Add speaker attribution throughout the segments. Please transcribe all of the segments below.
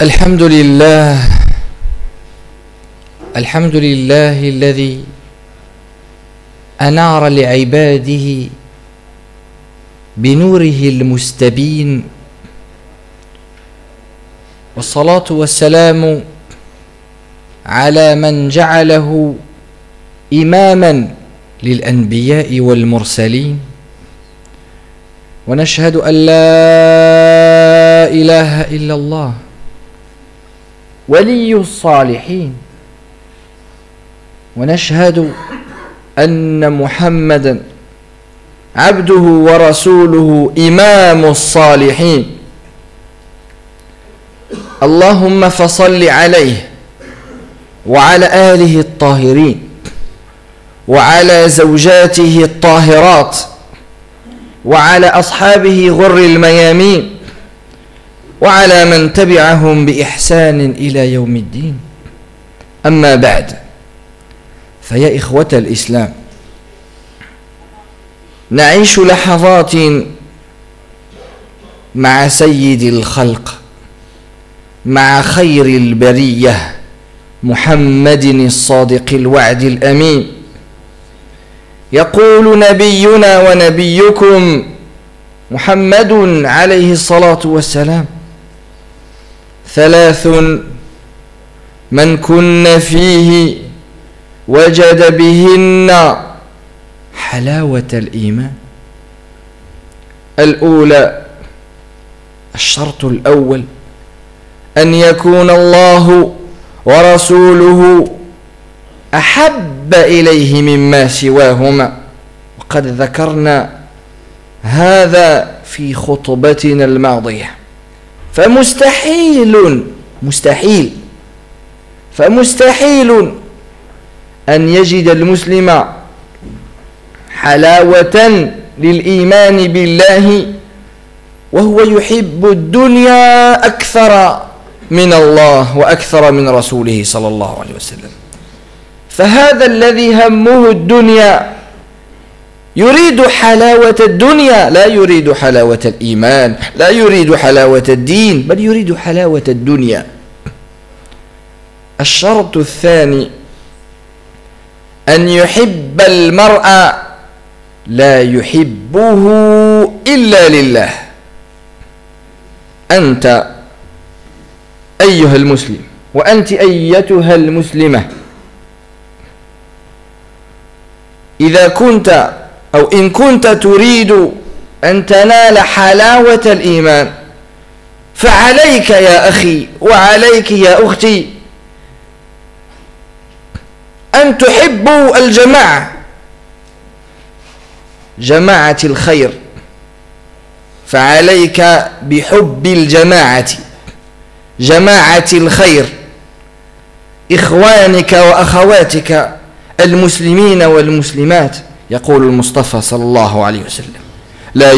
Speaker 1: الحمد لله الذي أنار لعباده بنوره المستبين، والصلاة والسلام على من جعله إماما للأنبياء والمرسلين، ونشهد أن لا إله إلا الله ولي الصالحين، ونشهد أن محمدا عبده ورسوله إمام الصالحين. اللهم فصل عليه وعلى آله الطاهرين وعلى زوجاته الطاهرات وعلى أصحابه غر الميامين وعلى من تبعهم بإحسان إلى يوم الدين. أما بعد، فيا إخوة الإسلام، نعيش لحظات مع سيد الخلق، مع خير البرية محمد الصادق الوعد الأمين. يقول نبينا ونبيكم محمد عليه الصلاة والسلام: ثلاث من كن فيه وجد بهن حلاوة الإيمان. الأولى، الشرط الأول، أن يكون الله ورسوله أحب إليه مما سواهما، وقد ذكرنا هذا في خطبتنا الماضية. فمستحيل أن يجد المسلم حلاوة للإيمان بالله وهو يحب الدنيا أكثر من الله وأكثر من رسوله صلى الله عليه وسلم. فهذا الذي همه الدنيا يريد حلاوة الدنيا، لا يريد حلاوة الإيمان، لا يريد حلاوة الدين، بل يريد حلاوة الدنيا. الشرط الثاني، أن يحب المرء لا يحبه إلا لله. أنت أيها المسلم، وأنت أيتها المسلمة، إذا كنت أو إن كنت تريد أن تنال حلاوة الإيمان، فعليك يا أخي وعليك يا أختي أن تحبوا الجماعة، جماعة الخير. فعليك بحب الجماعة، جماعة الخير، إخوانك وأخواتك المسلمين والمسلمات. يقول المصطفى صلى الله عليه وسلم: لا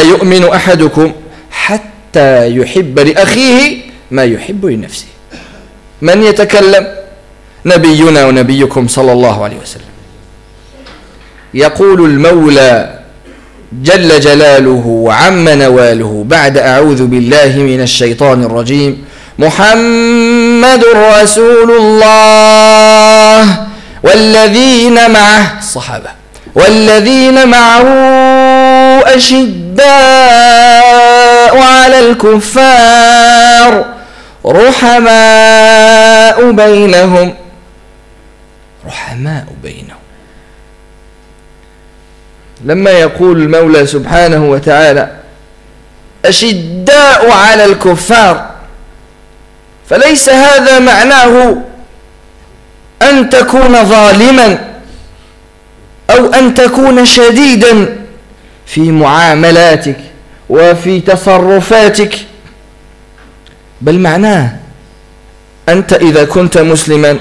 Speaker 1: يؤمن أحدكم حتى يحب لأخيه ما يحب لنفسه. من يتكلم؟ نبينا ونبيكم صلى الله عليه وسلم. يقول المولى جل جلاله وعم نواله بعد أعوذ بالله من الشيطان الرجيم: محمد رسول الله والذين معه، الصحابة، والذين معه أشداء على الكفار رحماء بينهم. لما يقول المولى سبحانه وتعالى أشداء على الكفار، فليس هذا معناه أن تكون ظالما أو أن تكون شديدا في معاملاتك وفي تصرفاتك، بل معناه أنت إذا كنت مسلما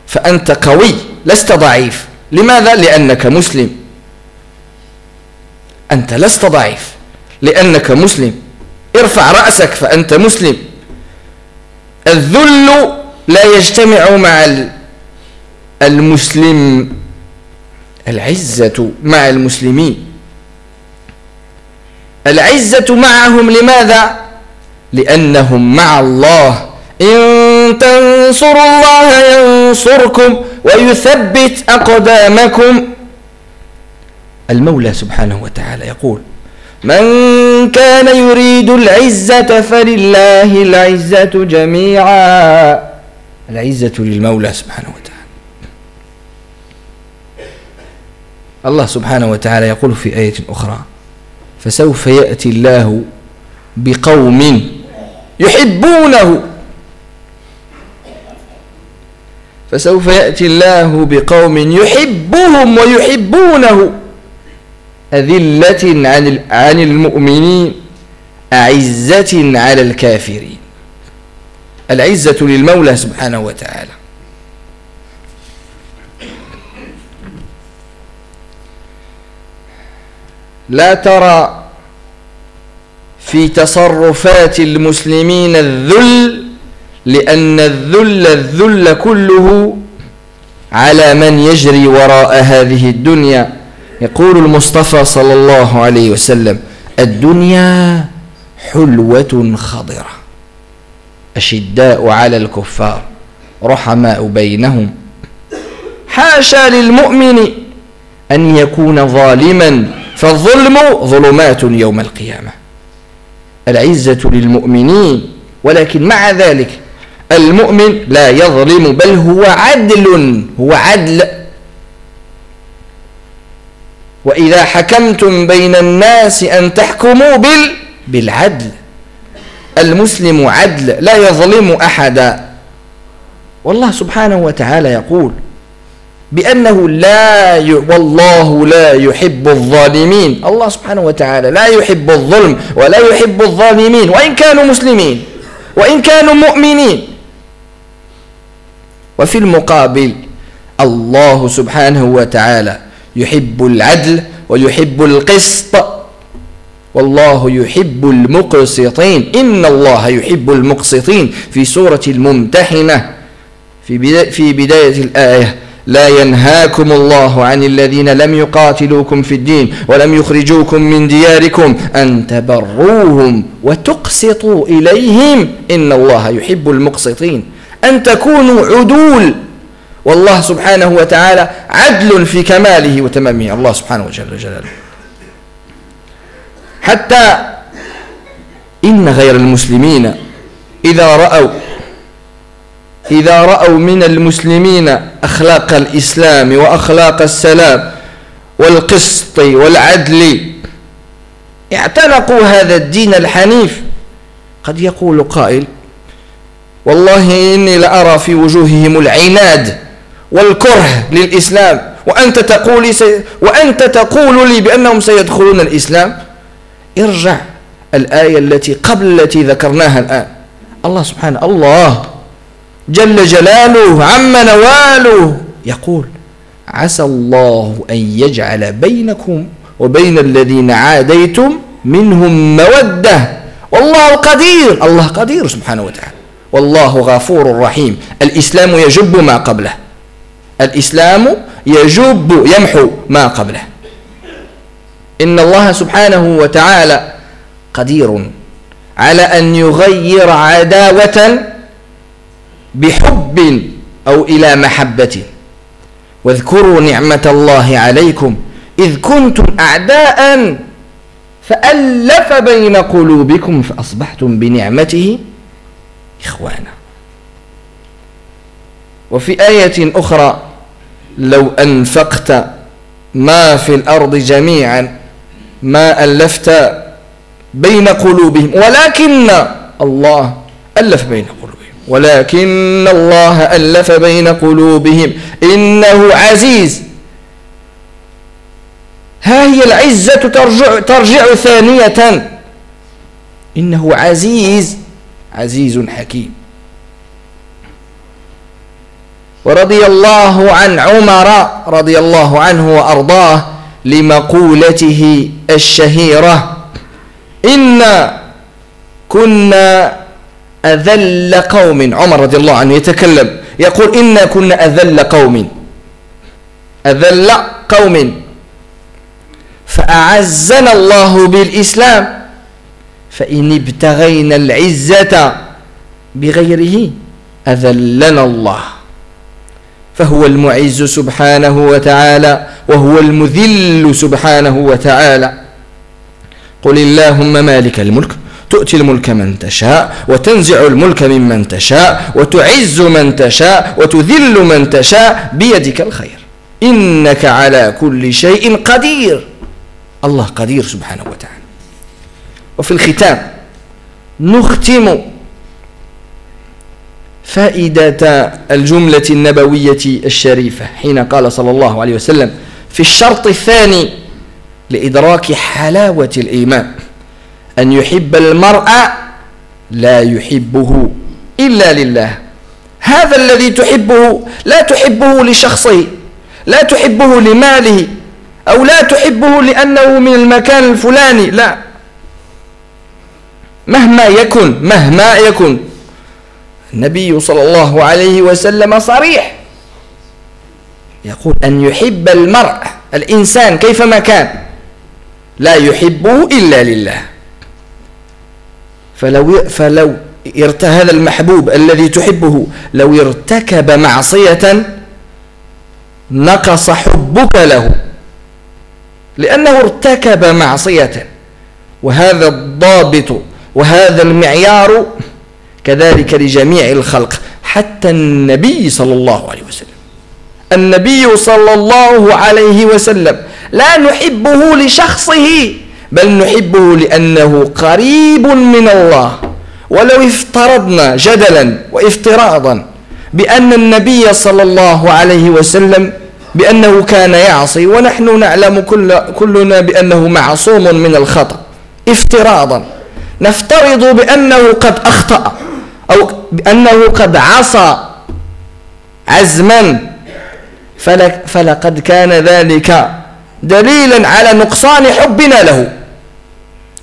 Speaker 1: فأنت قوي، لست ضعيف. لماذا؟ لأنك مسلم. أنت لست ضعيف لأنك مسلم. ارفع رأسك فأنت مسلم. الذل لا يجتمع مع المسلم، العزة مع المسلمين، العزة معهم. لماذا؟ لأنهم مع الله. إن تنصروا الله ينصركم ويثبت أقدامكم. المولى سبحانه وتعالى يقول: من كان يريد العزة فلله العزة جميعا. العزة للمولى سبحانه وتعالى. الله سبحانه وتعالى يقول في آية أخرى: فسوف يأتي الله بقوم يحبونه. فسوف يأتي الله بقوم يحبهم ويحبونه أذلة عن المؤمنين أعزة على الكافرين. العزة للمولى سبحانه وتعالى. لا ترى في تصرفات المسلمين الذل، لأن الذل كله على من يجري وراء هذه الدنيا. يقول المصطفى صلى الله عليه وسلم: الدنيا حلوة خضرة أشداء على الكفار رحماء بينهم. حاشا للمؤمن أن يكون ظالما، فالظلم ظلمات يوم القيامة. العزة للمؤمنين، ولكن مع ذلك المؤمن لا يظلم، بل هو عدل. وإذا حكمتم بين الناس أن تحكموا بالعدل. المسلم عدل، لا يظلم أحدا. والله سبحانه وتعالى يقول بأنه والله لا يحب الظالمين. الله سبحانه وتعالى لا يحب الظلم ولا يحب الظالمين، وإن كانوا مسلمين وإن كانوا مؤمنين. وفي المقابل الله سبحانه وتعالى يحب العدل ويحب القسط، والله يحب المقسطين. إن الله يحب المقسطين في سورة الممتحنة في بداية الآية: لا ينهاكم الله عن الذين لم يقاتلوكم في الدين ولم يخرجوكم من دياركم أن تبروهم وتقسطوا إليهم إن الله يحب المقسطين. أن تكونوا عدول، والله سبحانه وتعالى عدل في كماله وتمامه. الله سبحانه وجل جلاله. حتى إن غير المسلمين إذا رأوا من المسلمين أخلاق الإسلام وأخلاق السلام والقسط والعدل اعتنقوا هذا الدين الحنيف. قد يقول قائل: والله إني لأرى في وجوههم العناد والكره للإسلام، وأنت تقول لي بأنهم سيدخلون الإسلام. ارجع الآية التي قبل التي ذكرناها الآن. الله جل جلاله عم نواله يقول: عسى الله أن يجعل بينكم وبين الذين عاديتم منهم مودة والله قدير. الله قدير سبحانه وتعالى، والله غفور رحيم. الإسلام يجب ما قبله، الإسلام يمحو ما قبله. إن الله سبحانه وتعالى قدير على أن يغير عداوة بحب أو إلى محبة. واذكروا نعمة الله عليكم إذ كنتم أعداء فألف بين قلوبكم فأصبحتم بنعمته إخوانا. وفي آية أخرى: لو أنفقت ما في الأرض جميعا ما ألفت بين قلوبهم ولكن الله ألف بين قلوبهم ولكن الله ألف بين قلوبهم إنه عزيز. ها هي العزة ترجع ثانية. إنه عزيز حكيم. ورضي الله عن عمر رضي الله عنه وأرضاه لمقولته الشهيرة: إنا كنا أذل قوم. عمر رضي الله عنه يتكلم يقول: إنا كنا أذل قوم فأعزنا الله بالإسلام فإن ابتغينا العزة بغيره أذلنا الله فهو المعز سبحانه وتعالى وهو المذل سبحانه وتعالى قل اللهم مالك الملك تؤتي الملك من تشاء وتنزع الملك ممن تشاء وتعز من تشاء وتذل من تشاء بيدك الخير إنك على كل شيء قدير الله قدير سبحانه وتعالى. وفي الختام نختم فائدة الجملة النبوية الشريفة حين قال صلى الله عليه وسلم في الشرط الثاني لإدراك حلاوة الإيمان أن يحب المرء لا يحبه إلا لله. هذا الذي تحبه لا تحبه لشخصه، لا تحبه لماله، أو لا تحبه لأنه من المكان الفلاني، لا، مهما يكن. النبي صلى الله عليه وسلم صريح يقول أن يحب المرء الإنسان كيفما كان لا يحبه إلا لله. فلو هذا المحبوب الذي تحبه لو ارتكب معصية نقص حبك له لأنه ارتكب معصية. وهذا الضابط وهذا المعيار كذلك لجميع الخلق حتى النبي صلى الله عليه وسلم. النبي صلى الله عليه وسلم لا نحبه لشخصه بل نحبه لأنه قريب من الله. ولو افترضنا جدلا وافتراضا بأن النبي صلى الله عليه وسلم بأنه كان يعصي ونحن نعلم كلنا بأنه معصوم من الخطأ، افتراضا نفترض بأنه قد أخطأ أو بأنه قد عصى عزما فلقد كان ذلك دليلا على نقصان حبنا له،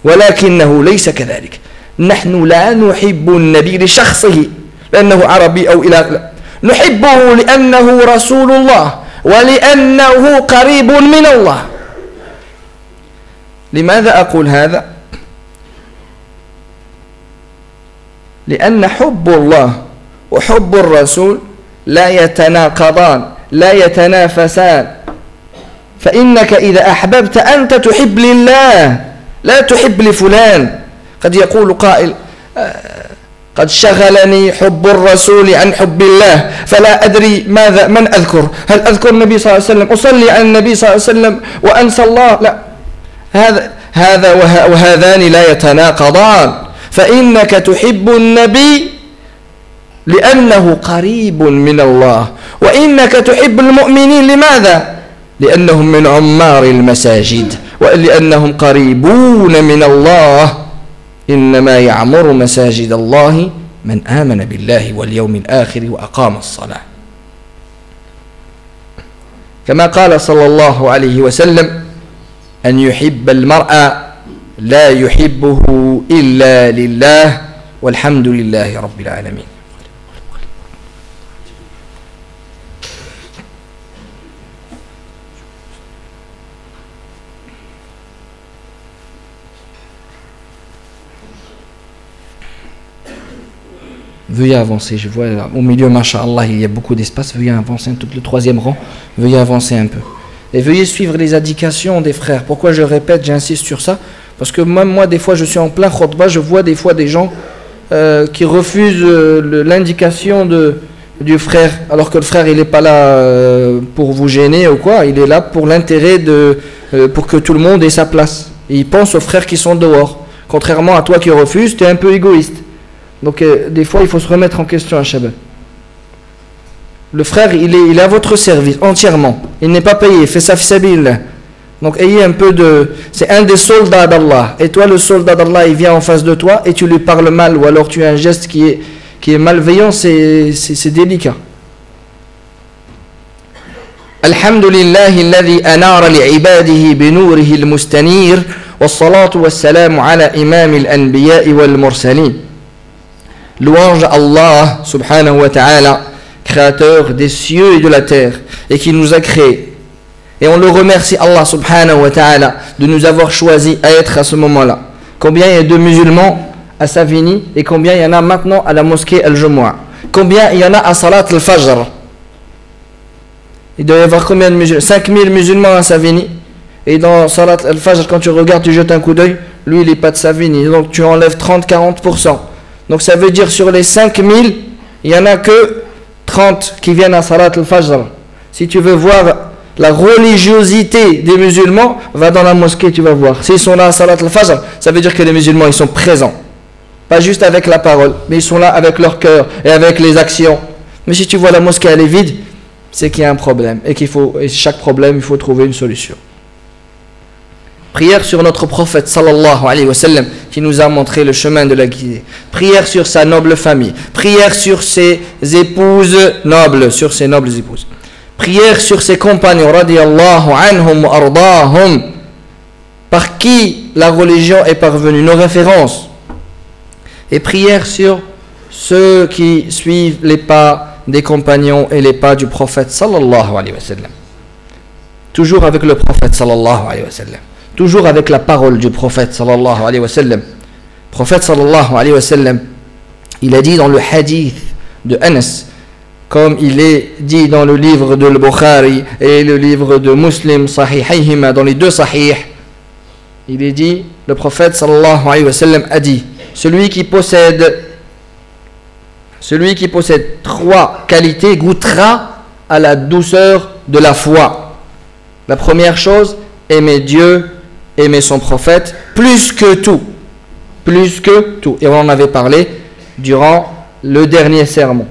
Speaker 1: ولكنه ليس كذلك. نحن لا نحب النبي لشخصه لأنه عربي أو إلى، نحبه لأنه رسول الله ولأنه قريب من الله. لماذا أقول هذا؟ لأن حب الله وحب الرسول لا يتناقضان لا يتنافسان. فإنك إذا أحببت أنت تحب لله لا تحب لفلان. قد يقول قائل قد شغلني حب الرسول عن حب الله فلا أدري من أذكر، هل أذكر النبي صلى الله عليه وسلم، أصلي على النبي صلى الله عليه وسلم وأنسى الله؟ لا، هذا وهذان لا يتناقضان. فإنك تحب النبي لأنه قريب من الله، وإنك تحب المؤمنين لماذا؟ لأنهم من عمار المساجد ولأنهم قريبون من الله. إنما يعمر مساجد الله من آمن بالله واليوم الآخر وأقام الصلاة. كما قال صلى الله عليه وسلم أن يحب المرء لا يحبه إلا لله والحمد لله رب العالمين. Veuillez avancer, je vois au milieu, masha'Allah, il y a beaucoup d'espace. Veuillez avancer, tout le troisième rang, veuillez avancer un peu. Et veuillez suivre les indications des frères. Pourquoi je répète, j'insiste sur ça? Parce que même moi, des fois, je suis en plein khutbah, je vois des fois des gens qui refusent l'indication du frère, alors que le frère, il n'est pas là pour vous gêner ou quoi, il est là pour l'intérêt pour que tout le monde ait sa place. Et il pense aux frères qui sont dehors. Contrairement à toi qui refuses, tu es un peu égoïste. Donc des fois il faut se remettre en question à Shabbat. Le frère il est à votre service entièrement, il n'est pas payé, fait sa fisabilillah. Donc ayez un peu de... C'est un des soldats d'Allah. Et toi le soldat d'Allah il vient en face de toi et tu lui parles mal ou alors tu as un geste qui est malveillant, c'est délicat. Alhamdulillahi alladhi anara li'ibadihi binurihi al-mustanir was-salatu was-salamu ala imam al-anbiya'i wal-mursalin. Louange à Allah subhanahu wa ta'ala, créateur des cieux et de la terre, et qui nous a créés. Et on le remercie Allah subhanahu wa ta'ala de nous avoir choisi à être à ce moment-là. Combien il y a de musulmans à Savigny et combien il y en a maintenant à la mosquée Al-Jumu'ah? Combien il y en a à Salat al-Fajr? Il doit y avoir combien de musulmans? 5000 musulmans à Savigny. Et dans Salat al-Fajr, quand tu regardes, tu jettes un coup d'œil, lui il n'est pas de Savigny. Donc tu enlèves 30-40%. Donc ça veut dire sur les 5000, il n'y en a que 30 qui viennent à Salat al-Fajr. Si tu veux voir la religiosité des musulmans, va dans la mosquée, tu vas voir. S'ils sont là à Salat al-Fajr, ça veut dire que les musulmans, ils sont présents. Pas juste avec la parole, mais ils sont là avec leur cœur et avec les actions. Mais si tu vois la mosquée, elle est vide, c'est qu'il y a un problème. Et chaque problème, il faut trouver une solution. Prière sur notre prophète sallallahu alayhi wa sallam qui nous a montré le chemin de la guidée. Prière sur sa noble famille. Prière sur ses épouses nobles, sur ses nobles épouses. Prière sur ses compagnons radiyallahu anhum wa ardahum, par qui la religion est parvenue, nos références. Et prière sur ceux qui suivent les pas des compagnons et les pas du prophète sallallahu alayhi wa sallam. Toujours avec le prophète sallallahu alayhi wa sallam. Toujours avec la parole du prophète sallallahu alayhi wa sallam. Le prophète sallallahu alayhi wa sallam, il a dit dans le hadith de Anas, comme il est dit dans le livre de Al-Bukhari et le livre de Muslim, Sahihayhima, dans les deux Sahih, il est dit, le prophète sallallahu alayhi wa sallam a dit, celui qui possède 3 qualités goûtera à la douceur de la foi. La première chose, aimer Dieu, aimer son prophète, plus que tout. Plus que tout. Et on en avait parlé durant le dernier sermon.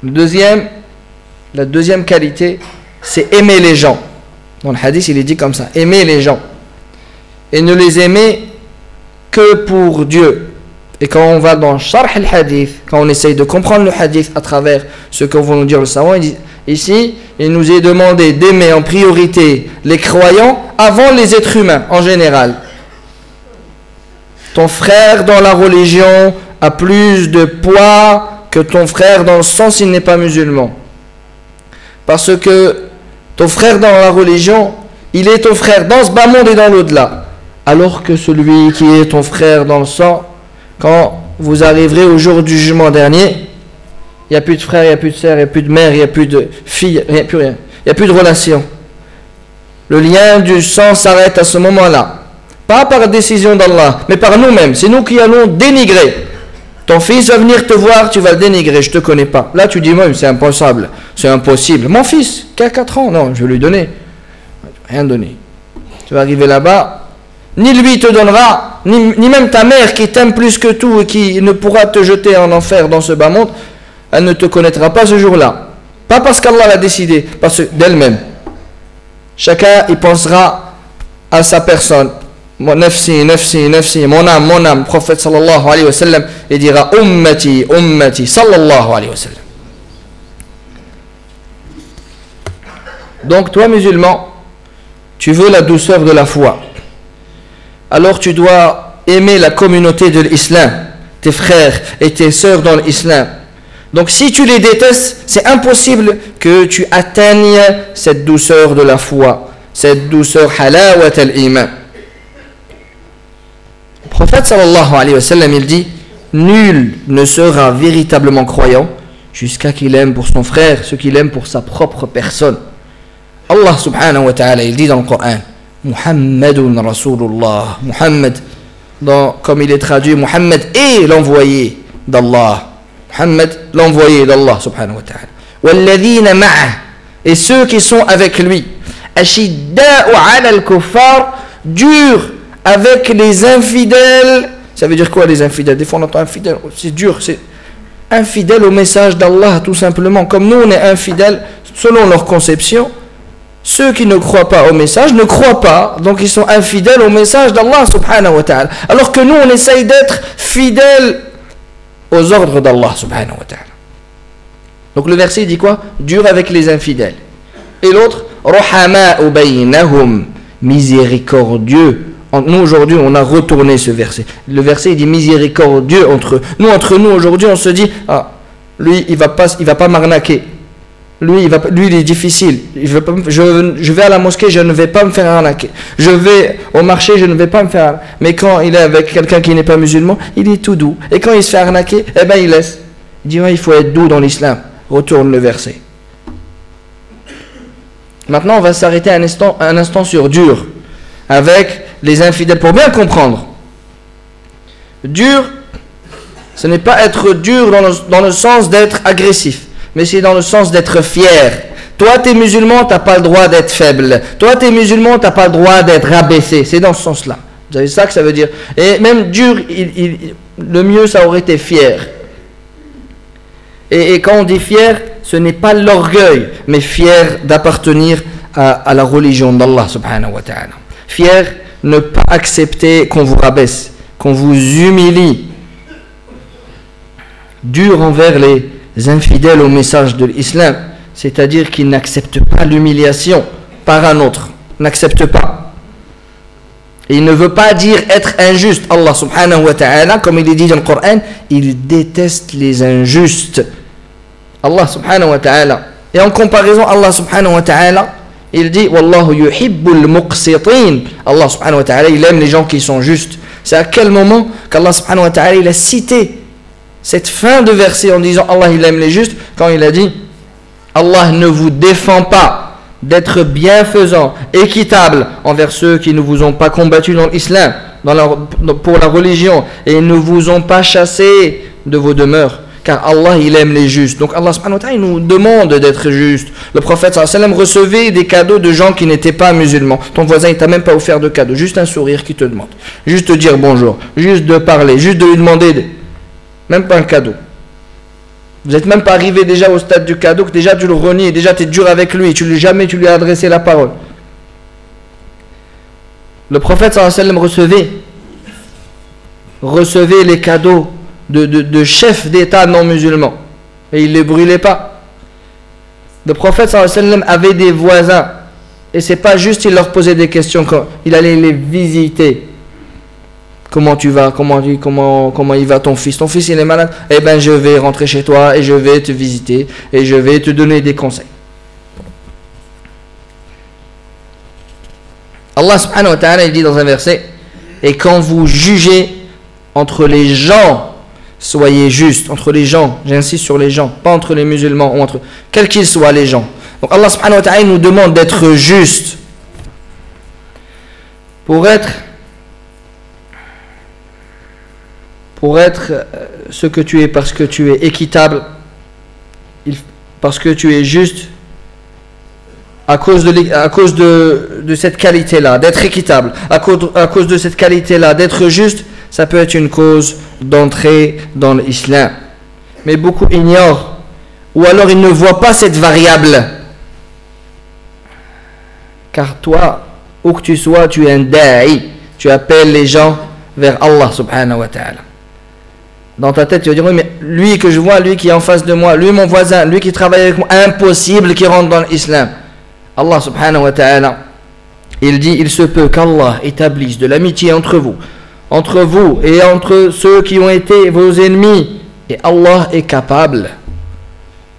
Speaker 1: La deuxième qualité, c'est aimer les gens. Dans le hadith, il est dit comme ça, aimer les gens. Et ne les aimer que pour Dieu. Et quand on va dans Sharh al-Hadith, quand on essaye de comprendre le hadith à travers ce que vont nous dire le savant, ici, il nous est demandé d'aimer en priorité les croyants avant les êtres humains en général. Ton frère dans la religion a plus de poids que ton frère dans le sens il n'est pas musulman. Parce que ton frère dans la religion, il est ton frère dans ce bas monde et dans l'au-delà. Alors que celui qui est ton frère dans le sang, quand vous arriverez au jour du jugement dernier, il n'y a plus de frère, il n'y a plus de sœur, il n'y a plus de mère, il n'y a plus de fille, il n'y a plus rien. Il n'y a plus de relation. Le lien du sang s'arrête à ce moment-là. Pas par décision d'Allah, mais par nous-mêmes. C'est nous qui allons dénigrer. Ton fils va venir te voir, tu vas le dénigrer, je ne te connais pas. Là, tu dis, moi, c'est impossible. C'est impossible. Mon fils, qui a 4 ans, non, je vais lui donner. Rien donner. Tu vas arriver là-bas, ni lui te donnera, ni même ta mère qui t'aime plus que tout et qui ne pourra te jeter en enfer dans ce bas monde, elle ne te connaîtra pas ce jour-là. Pas parce qu'Allah l'a décidé, parce d'elle-même. Chacun y pensera à sa personne. Mon nafsi, nafsi, nafsi, mon âme, le prophète sallallahu alayhi wa sallam, il dira ummati, ummati, sallallahu alayhi wa sallam. Donc toi musulman, tu veux la douceur de la foi. Alors tu dois aimer la communauté de l'islam, tes frères et tes sœurs dans l'islam. Donc si tu les détestes, c'est impossible que tu atteignes cette douceur de la foi, cette douceur halawat al-iman. Le prophète sallallahu alayhi wa sallam, il dit, nul ne sera véritablement croyant jusqu'à qu'il aime pour son frère ce qu'il aime pour sa propre personne. Allah subhanahu wa ta'ala, il dit dans le Coran, Muhammadun Rasulullah, Muhammad, comme il est traduit, Muhammad est l'envoyé d'Allah. Muhammad, l'envoyé d'Allah subhanahu wa ta'ala. Walladhina ma'ah, et ceux qui sont avec lui. Ashidda'u 'ala al-kuffar, dur avec les infidèles. Ça veut dire quoi les infidèles? Des fois on entend infidèle, c'est dur, c'est infidèle au message d'Allah tout simplement. Comme nous on est infidèles selon leur conception, ceux qui ne croient pas au message ne croient pas, donc ils sont infidèles au message d'Allah subhanahu wa ta'ala. Alors que nous on essaye d'être fidèles aux ordres d'Allah subhanahu wa ta'ala. Donc le verset dit quoi? Dur avec les infidèles. Et l'autre, Rahama'u baynahum, miséricordieux. Nous aujourd'hui on a retourné ce verset. Le verset il dit miséricordieux entre eux. Nous aujourd'hui on se dit, ah, lui il va pas m'arnaquer. lui, il est difficile. Je vais à la mosquée, je ne vais pas me faire arnaquer. Je vais au marché, je ne vais pas me faire arnaquer. Mais quand il est avec quelqu'un qui n'est pas musulman, il est tout doux. Et quand il se fait arnaquer, eh ben il laisse. Il dit, ouais, il faut être doux dans l'islam. Retourne le verset. Maintenant, on va s'arrêter un instant sur dur, avec les infidèles, pour bien comprendre. Dur, ce n'est pas être dur dans le sens d'être agressif, mais c'est dans le sens d'être fier. Toi, tu es musulman, tu n'as pas le droit d'être faible. Toi, tu es musulman, tu n'as pas le droit d'être rabaissé. C'est dans ce sens-là. Vous savez ça que ça veut dire. Et même dur, le mieux, ça aurait été fier. Et quand on dit fier, ce n'est pas l'orgueil, mais fier d'appartenir à la religion d'Allah subhanahu wa ta'ala. Fier, ne pas accepter qu'on vous rabaisse, qu'on vous humilie. Dur envers les infidèles au message de l'islam, c'est-à-dire qu'ils n'acceptent pas l'humiliation par un autre, n'acceptent pas. Et il ne veut pas dire être injuste. Allah subhanahu wa ta'ala, comme il est dit dans le Coran, il déteste les injustes. Allah subhanahu wa ta'ala. Et en comparaison, Allah subhanahu wa ta'ala, il dit Wallahu yuhibbul muqsitin. Allah subhanahu wa ta'ala, il aime les gens qui sont justes. C'est à quel moment qu'Allah subhanahu wa ta'ala, il a cité cette fin de verset en disant Allah il aime les justes, quand il a dit Allah ne vous défend pas d'être bienfaisant, équitable envers ceux qui ne vous ont pas combattu dans l'islam, pour la religion, et ne vous ont pas chassé de vos demeures, car Allah il aime les justes. Donc Allah subhanahu wa ta'ala, il nous demande d'être juste. Le prophète sallallahu alayhi wa sallam recevait des cadeaux de gens qui n'étaient pas musulmans. Ton voisin il t'a même pas offert de cadeau, juste un sourire qui te demande, juste te dire bonjour, juste de parler, juste de lui demander, même pas un cadeau. Vous n'êtes même pas arrivé déjà au stade du cadeau, que déjà tu le renies, et déjà tu es dur avec lui, jamais tu lui as adressé la parole. Le prophète sallallahu alayhi wa sallam recevait les cadeaux de chefs d'État non musulmans, et il ne les brûlait pas. Le prophète sallallahu alayhi wa sallam avait des voisins, et c'est pas juste il leur posait des questions, quand il allait les visiter. Comment tu vas, comment il va ton fils? Ton fils il est malade? Eh bien je vais rentrer chez toi et je vais te visiter et je vais te donner des conseils. Allah subhanahu wa ta'ala il dit dans un verset, et quand vous jugez entre les gens, soyez justes. Entre les gens, j'insiste sur les gens, pas entre les musulmans ou entre quels qu'ils soient les gens. Donc Allah subhanahu wa ta'ala il nous demande d'être juste. Pour être ce que tu es, parce que tu es équitable, parce que tu es juste, à cause de cette qualité-là, d'être équitable, à cause de cette qualité-là, d'être juste, ça peut être une cause d'entrée dans l'islam. Mais beaucoup ignorent, ou alors ils ne voient pas cette variable. Car toi, où que tu sois, tu es un da'i, tu appelles les gens vers Allah subhanahu wa ta'ala. Dans ta tête, tu vas dire, oui, mais lui que je vois, lui qui est en face de moi, lui mon voisin, lui qui travaille avec moi, impossible qu'il rentre dans l'islam. Allah subhanahu wa ta'ala, il dit, il se peut qu'Allah établisse de l'amitié entre vous et entre ceux qui ont été vos ennemis. Et Allah est capable.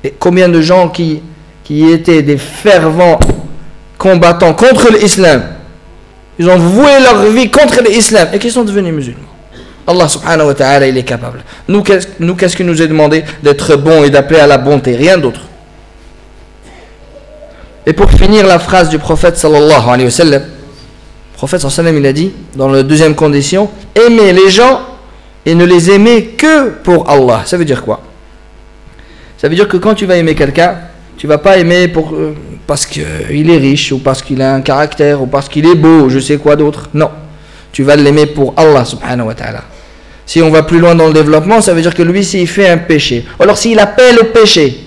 Speaker 1: Et combien de gens qui étaient des fervents combattants contre l'islam, ils ont voué leur vie contre l'islam et qui sont devenus musulmans. Allah subhanahu wa ta'ala il est capable. Nous qu'est-ce qu'il nous est demandé? D'être bon et d'appeler à la bonté, rien d'autre. Et pour finir la phrase du prophète sallallahu alayhi wa sallam, le prophète sallallahu alayhi wa sallam il a dit dans la deuxième condition, aimez les gens et ne les aimez que pour Allah. Ça veut dire quoi? Ça veut dire que quand tu vas aimer quelqu'un, tu vas pas aimer parce qu'il est riche ou parce qu'il a un caractère ou parce qu'il est beau ou je sais quoi d'autre. Non, tu vas l'aimer pour Allah subhanahu wa ta'ala. Si on va plus loin dans le développement, ça veut dire que lui, s'il fait un péché, alors s'il appelle au péché,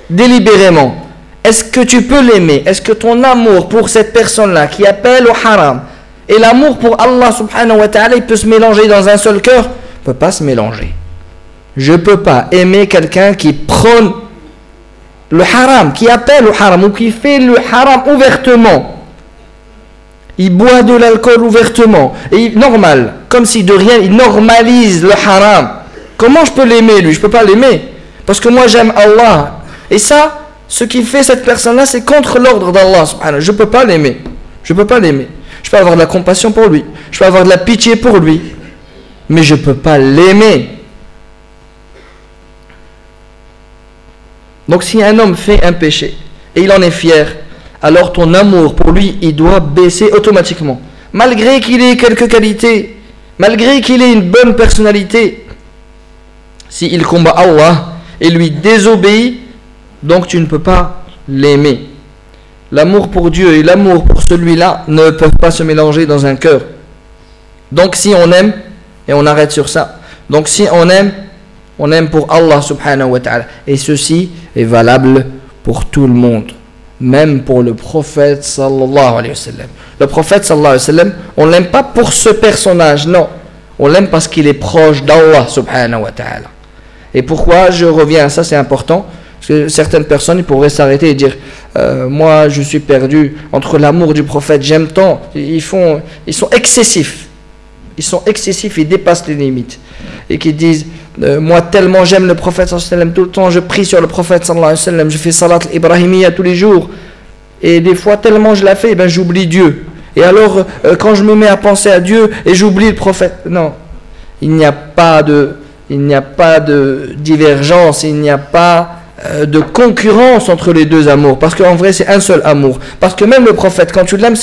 Speaker 1: délibérément, est-ce que tu peux l'aimer? Est-ce que ton amour pour cette personne-là qui appelle au haram et l'amour pour Allah subhanahu wa ta'ala, il peut se mélanger dans un seul cœur? Il ne peut pas se mélanger. Je ne peux pas aimer quelqu'un qui prône le haram, qui appelle au haram ou qui fait le haram ouvertement. Il boit de l'alcool ouvertement. Et normal, comme si de rien, il normalise le haram. Comment je peux l'aimer lui? Je ne peux pas l'aimer. Parce que moi j'aime Allah. Et ça, ce qui fait cette personne-là, c'est contre l'ordre d'Allah subhanahu. Je ne peux pas l'aimer. Je ne peux pas l'aimer. Je peux avoir de la compassion pour lui. Je peux avoir de la pitié pour lui. Mais je ne peux pas l'aimer. Donc si un homme fait un péché et il en est fier, alors ton amour pour lui, il doit baisser automatiquement. Malgré qu'il ait quelques qualités, malgré qu'il ait une bonne personnalité, s'il combat Allah et lui désobéit, donc tu ne peux pas l'aimer. L'amour pour Dieu et l'amour pour celui-là ne peuvent pas se mélanger dans un cœur. Donc si on aime, et on arrête sur ça, donc si on aime pour Allah subhanahu wa ta'ala. Et ceci est valable pour tout le monde, même pour le prophète sallallahu alayhi wa sallam. Le prophète sallallahu alayhi wa sallam, on ne l'aime pas pour ce personnage, non. On l'aime parce qu'il est proche d'Allah subhanahu wa ta'ala. Et pourquoi je reviens à ça, c'est important. Parce que certaines personnes, ils pourraient s'arrêter et dire moi je suis perdu entre l'amour du prophète, j'aime tant. Ils sont excessifs. Ils sont excessifs, ils dépassent les limites. Et qui disent moi tellement j'aime le prophète sallallahu alayhi wa sallam, tout le temps je prie sur le prophète sallallahu alayhi wa sallam, je fais salat al-Ibrahimiyya tous les jours. Et des fois tellement je la fais, ben j'oublie Dieu. Et alors quand je me mets à penser à Dieu et j'oublie le prophète. Non, il n'y a pas de divergence, il n'y a pas de concurrence entre les deux amours, parce qu'en vrai c'est un seul amour, parce que même le prophète, quand tu l'aimes,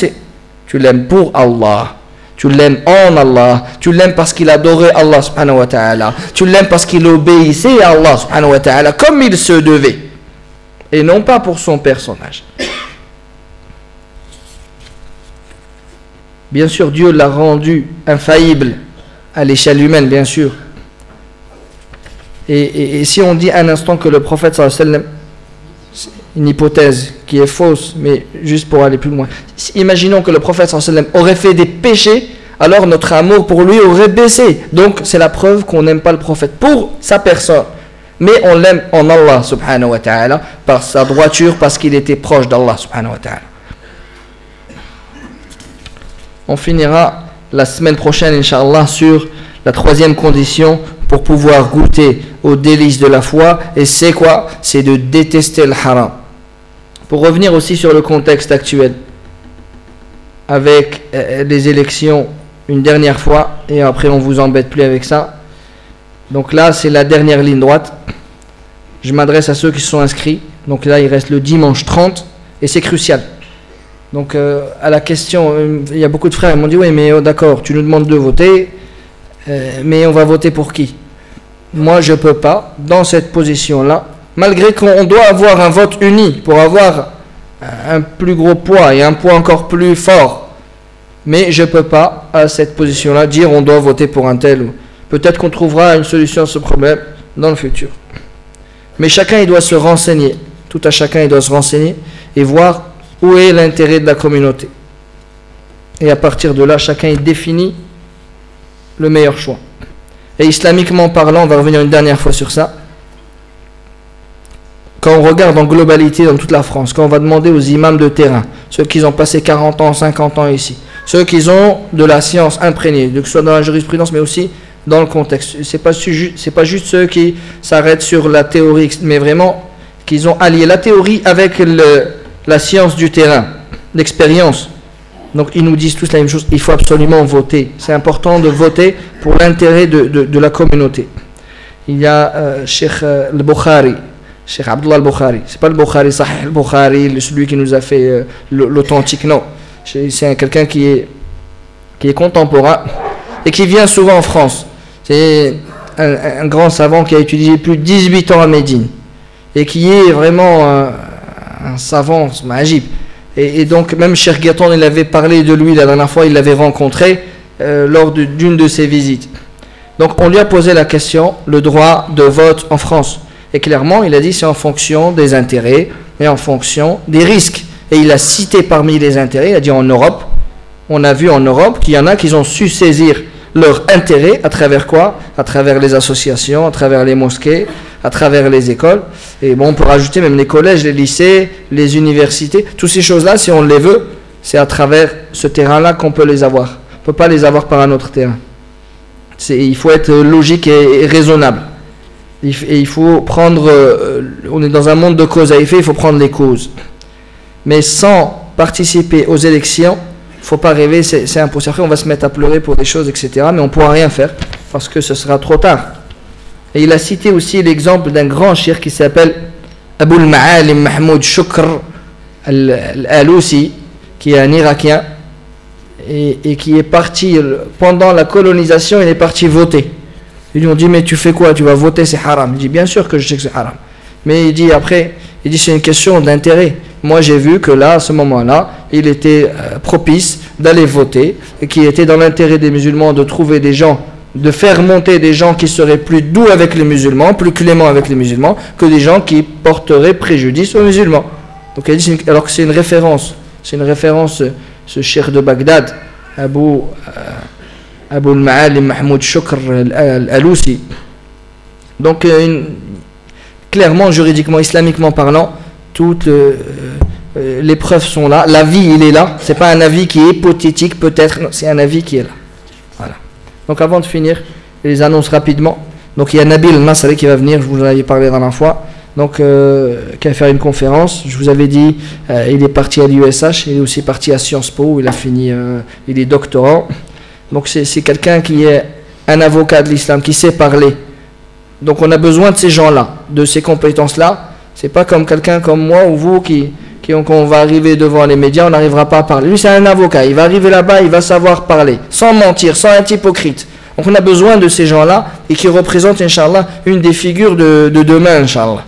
Speaker 1: tu l'aimes pour Allah, tu l'aimes en Allah, tu l'aimes parce qu'il adorait Allah subhanahu wa ta'ala, tu l'aimes parce qu'il obéissait à Allah subhanahu wa ta'ala comme il se devait, et non pas pour son personnage. Bien sûr, Dieu l'a rendu infaillible à l'échelle humaine, bien sûr. Et si on dit un instant que le prophète sallallahu alayhi wa sallam, une hypothèse qui est fausse, mais juste pour aller plus loin, imaginons que le prophète sallallahu alayhi wa sallam aurait fait des péchés, alors notre amour pour lui aurait baissé. Donc c'est la preuve qu'on n'aime pas le prophète pour sa personne, mais on l'aime en Allah subhanahu wa ta'ala, par sa droiture, parce qu'il était proche d'Allah subhanahu wa ta'ala. On finira la semaine prochaine, Inch'Allah, sur la troisième condition pour pouvoir goûter aux délices de la foi. Et c'est quoi? C'est de détester le haram. Pour revenir aussi sur le contexte actuel, avec les élections une dernière fois, et après on vous embête plus avec ça. Donc là, c'est la dernière ligne droite. Je m'adresse à ceux qui se sont inscrits. Donc là, il reste le dimanche 30, et c'est crucial. Donc à la question, il y a beaucoup de frères qui m'ont dit oui mais d'accord, tu nous demandes de voter, mais on va voter pour qui? Moi je ne peux pas, dans cette position-là, malgré qu'on doit avoir un vote uni pour avoir un plus gros poids et un poids encore plus fort, mais je ne peux pas à cette position-là dire on doit voter pour un tel. Peut-être qu'on trouvera une solution à ce problème dans le futur. Mais chacun il doit se renseigner, tout à chacun il doit se renseigner et voir où est l'intérêt de la communauté. Et à partir de là, chacun y définit le meilleur choix. Et islamiquement parlant, on va revenir une dernière fois sur ça. Quand on regarde en globalité dans toute la France, quand on va demander aux imams de terrain, ceux qui ont passé 40 ans, 50 ans ici, ceux qui ont de la science imprégnée, que ce soit dans la jurisprudence, mais aussi dans le contexte. C'est pas juste ceux qui s'arrêtent sur la théorie, mais vraiment qu'ils ont allié la théorie avec la science du terrain, l'expérience. Donc ils nous disent tous la même chose, il faut absolument voter. C'est important de voter pour l'intérêt de la communauté. Il y a Cheikh al-Bukhari, Cheikh Abdullah al-Bukhari. C'est pas le Bukhari, Sahih al-Bukhari, celui qui nous a fait l'authentique, non. C'est quelqu'un qui est contemporain et qui vient souvent en France. C'est un grand savant qui a étudié plus de 18 ans à Médine et qui est vraiment un savant magique. Et donc même Cheikh Gaton, il avait parlé de lui la dernière fois, il l'avait rencontré lors d'une de ses visites. Donc on lui a posé la question, le droit de vote en France. Et clairement, il a dit c'est en fonction des intérêts et en fonction des risques. Et il a cité parmi les intérêts, il a dit en Europe, on a vu en Europe qu'il y en a qui ont su saisir leur intérêt à travers quoi? À travers les associations, à travers les mosquées, à travers les écoles. Et bon, on peut rajouter même les collèges, les lycées, les universités. Toutes ces choses-là, si on les veut, c'est à travers ce terrain-là qu'on peut les avoir. On ne peut pas les avoir par un autre terrain. Il faut être logique et raisonnable. Et il faut prendre, on est dans un monde de cause à effet, il faut prendre les causes. Mais sans participer aux élections, il ne faut pas rêver, c'est impossible. Après, on va se mettre à pleurer pour des choses, etc. Mais on ne pourra rien faire parce que ce sera trop tard. Et il a cité aussi l'exemple d'un grand cheikh qui s'appelle Abul Ma'alim Mahmoud Shukr al-Alousi, qui est un Irakien et qui est parti, pendant la colonisation, il est parti voter. Ils lui ont dit, mais tu fais quoi? Tu vas voter, c'est haram. Il dit, bien sûr que je sais que c'est haram. Mais il dit après, c'est une question d'intérêt. Moi j'ai vu que là, à ce moment-là, il était propice d'aller voter, et qu'il était dans l'intérêt des musulmans de trouver des gens, de faire monter des gens qui seraient plus doux avec les musulmans, plus cléments avec les musulmans, que des gens qui porteraient préjudice aux musulmans. Donc il dit, alors que c'est une référence, ce cheikh de Bagdad, Abu al-Ma'alim Mahmoud Shukr al-Alousi. Donc clairement, juridiquement, islamiquement parlant, toutes les preuves sont là. L'avis, il est là. C'est pas un avis qui est hypothétique, peut-être. C'est un avis qui est là. Voilà. Donc avant de finir, je les annonce rapidement. Donc il y a Nabil Nasri qui va venir. Je vous en avais parlé la dernière fois. Donc qui va faire une conférence. Je vous avais dit, il est parti à l'USH. Il est aussi parti à Sciences Po où il a fini. Il est doctorant. Donc c'est quelqu'un qui est un avocat de l'islam, qui sait parler. Donc on a besoin de ces gens-là, de ces compétences-là. C'est pas comme quelqu'un comme moi ou vous qu'on va arriver devant les médias, on n'arrivera pas à parler. Lui c'est un avocat, il va arriver là-bas, il va savoir parler, sans mentir, sans être hypocrite. Donc on a besoin de ces gens-là et qui représentent, Inch'Allah, une des figures de demain, Inch'Allah.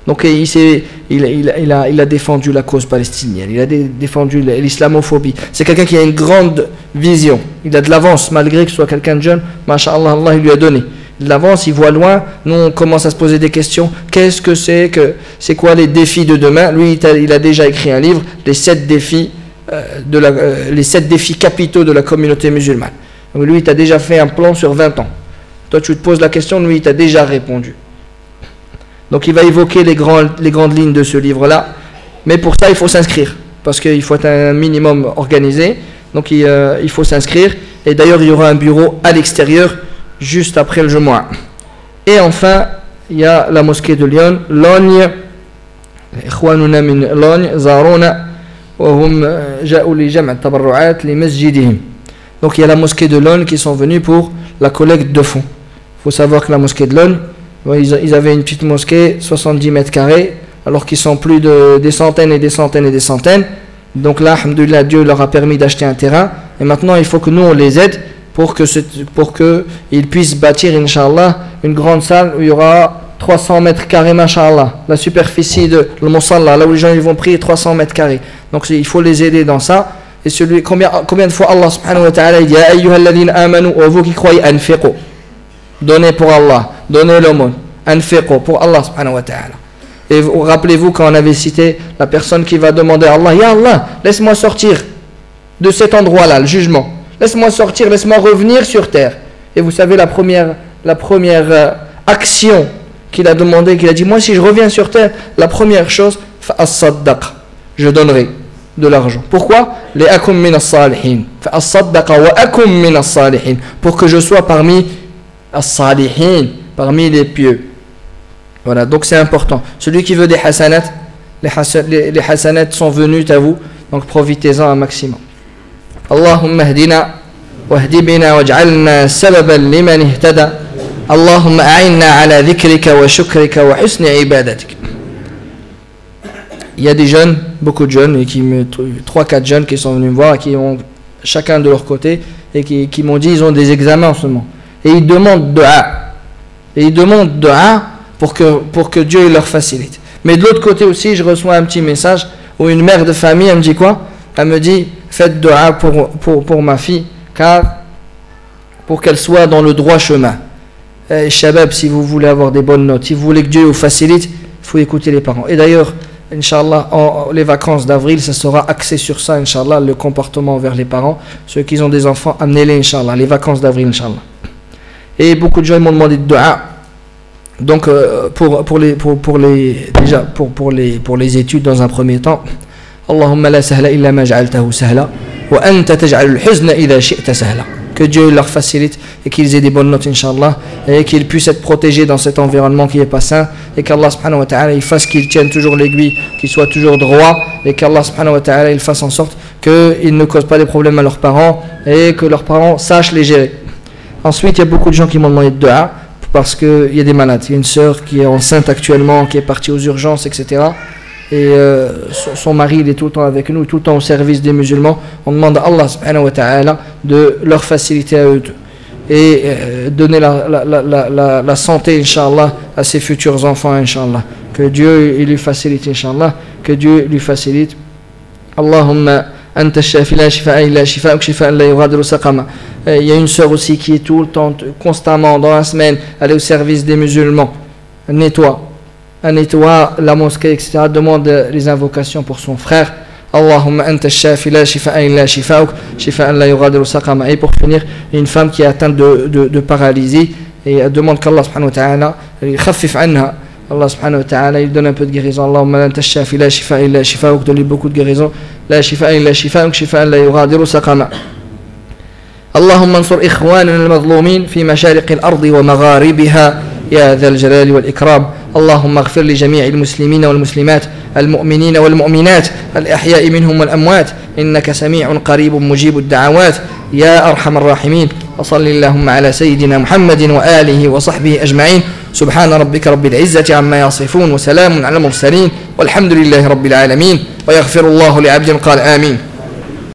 Speaker 1: Donc il a défendu la cause palestinienne, il a défendu l'islamophobie. C'est quelqu'un qui a une grande vision, il a de l'avance, malgré que ce soit quelqu'un de jeune, Masha'Allah, Allah il lui a donné. De l'avance, il voit loin, nous on commence à se poser des questions, qu'est-ce que c'est quoi les défis de demain? Lui il a déjà écrit un livre, les 7 défis, les 7 défis capitaux de la communauté musulmane. Donc lui il t'a déjà fait un plan sur 20 ans. Toi tu te poses la question, lui il t'a déjà répondu. Donc il va évoquer les grandes lignes de ce livre-là. Mais pour ça, il faut s'inscrire. Parce qu'il faut être un minimum organisé. Donc il faut s'inscrire. Et d'ailleurs, il y aura un bureau à l'extérieur, juste après le Jumu'ah. Et enfin, il y a la mosquée de Lyon. Logne, Ikhwanuna min Logne, Zarona, وهم جاءوا لجمع التبرعات لمسجدهم. Donc il y a la mosquée de Logne qui sont venus pour la collecte de fonds. Il faut savoir que la mosquée de Logne, ils avaient une petite mosquée, 70 mètres carrés, alors qu'ils sont plus de des centaines et des centaines et des centaines. Donc là, alhamdoulilah, Dieu leur a permis d'acheter un terrain. Et maintenant, il faut que nous, on les aide pour qu'ils puissent bâtir, Inch'Allah, une grande salle où il y aura 300 mètres carrés, Masha'Allah. La superficie de le Moussalla, là où les gens ils vont prier, 300 mètres carrés. Donc il faut les aider dans ça. Et combien de fois Allah subhanahu wa ta'ala dit Ya ayyuhalladhina amanu, vous qui croyez, anfiqu. Donnez pour Allah, donnez l'aumône, anfiqu pour Allah subhanahu wa ta'ala. Et rappelez-vous quand on avait cité la personne qui va demander à Allah, Ya Allah, laisse-moi sortir de cet endroit-là, le jugement. Laisse-moi sortir, laisse-moi revenir sur terre. Et vous savez la première action qu'il a demandé, qu'il a dit, moi si je reviens sur terre, la première chose, fa'as-saddaq, je donnerai de l'argent. Pourquoi? Li'akum min as-salihin. Fa'as-saddaq wa akum min as-salihin. Pour que je sois parmi as-salihin, parmi les pieux. Voilà, donc c'est important. Celui qui veut des hasanat, les hasanat sont venus à vous, donc profitez-en un maximum. Allahumma hdina wahdi bina waj'alna sababan liman ihtada. Allahumma a'inna ala dhikrika wa shukrika wa husni ibadatik. Il y a des jeunes, beaucoup de jeunes, et 3-4 jeunes qui sont venus me voir, et qui ont chacun de leur côté, et qui m'ont dit ils ont des examens en ce moment. Et ils demandent dua. Et ils demandent dua pour que Dieu leur facilite. Mais de l'autre côté aussi, je reçois un petit message où une mère de famille, elle me dit quoi? Elle me dit, faites dua pour ma fille, car pour qu'elle soit dans le droit chemin. Et Shabab, si vous voulez avoir des bonnes notes, si vous voulez que Dieu vous facilite, il faut écouter les parents. Et d'ailleurs, Inch'Allah, les vacances d'avril, ça sera axé sur ça, Inch'Allah, le comportement envers les parents. Ceux qui ont des enfants, amenez-les, Inch'Allah, les vacances d'avril, Inch'Allah. Et beaucoup de gens m'ont demandé de dua. Donc, pour les études dans un premier temps, Allahumma la sahla illa ma ja'altahu sahla, wa anta taj'alul huzna idha shi'ta sahla. que Dieu leur facilite et qu'ils aient des bonnes notes, Inch'Allah, et qu'ils puissent être protégés dans cet environnement qui est pas sain, et qu'Allah subhanahu wa ta'ala il fasse qu'ils tiennent toujours l'aiguille, qu'ils soient toujours droits, et qu'Allah subhanahu wa ta'ala il fasse en sorte qu'ils ne causent pas des problèmes à leurs parents et que leurs parents sachent les gérer. Ensuite, il y a beaucoup de gens qui m'ont demandé de dua parce qu'il y a des malades. Il y a une sœur qui est enceinte actuellement, qui est partie aux urgences, etc. Et son mari il est tout le temps avec nous, tout le temps au service des musulmans. On demande à Allah subhanahu wa ta'ala de leur faciliter à eux deux et donner la santé, Inch'Allah, à ses futurs enfants, Inch'Allah. Que Dieu il lui facilite, Inch'Allah, que Dieu lui facilite. Allahumma anta shafi la shifa'a illa shifa'uk shifa'an la yughadiru saqama. Il y a une sœur aussi qui est tout le temps, constamment, dans la semaine, elle est au service des musulmans. Elle nettoie la mosquée, etc. Demande les invocations pour son frère. Allahumma anta shafi la shifa'a illa shifa'uk shifa'an la yughadiru saqama. Et pour finir, une femme qui est atteinte de paralysie et elle demande qu'Allah subhanahu wa ta'ala khaffif anha. Allah subhanahu wa ta'ala il donne un peu de guérison. Allahumma anta shafi la shifa'a illa shifa'uk, donne beaucoup de guérison. La shifa'a illa shifa'uk shifa'an la yughadiru saqama. اللهم انصر إخواننا المظلومين في مشارق الأرض ومغاربها يا ذا الجلال والإكرام. اللهم اغفر لجميع المسلمين والمسلمات المؤمنين والمؤمنات الأحياء منهم والأموات إنك سميع قريب مجيب الدعوات يا أرحم الراحمين. وصل اللهم على سيدنا محمد وآله وصحبه أجمعين. سبحان ربك رب العزة عما يصفون وسلام على المرسلين والحمد لله رب العالمين. ويغفر الله لعبد قال آمين.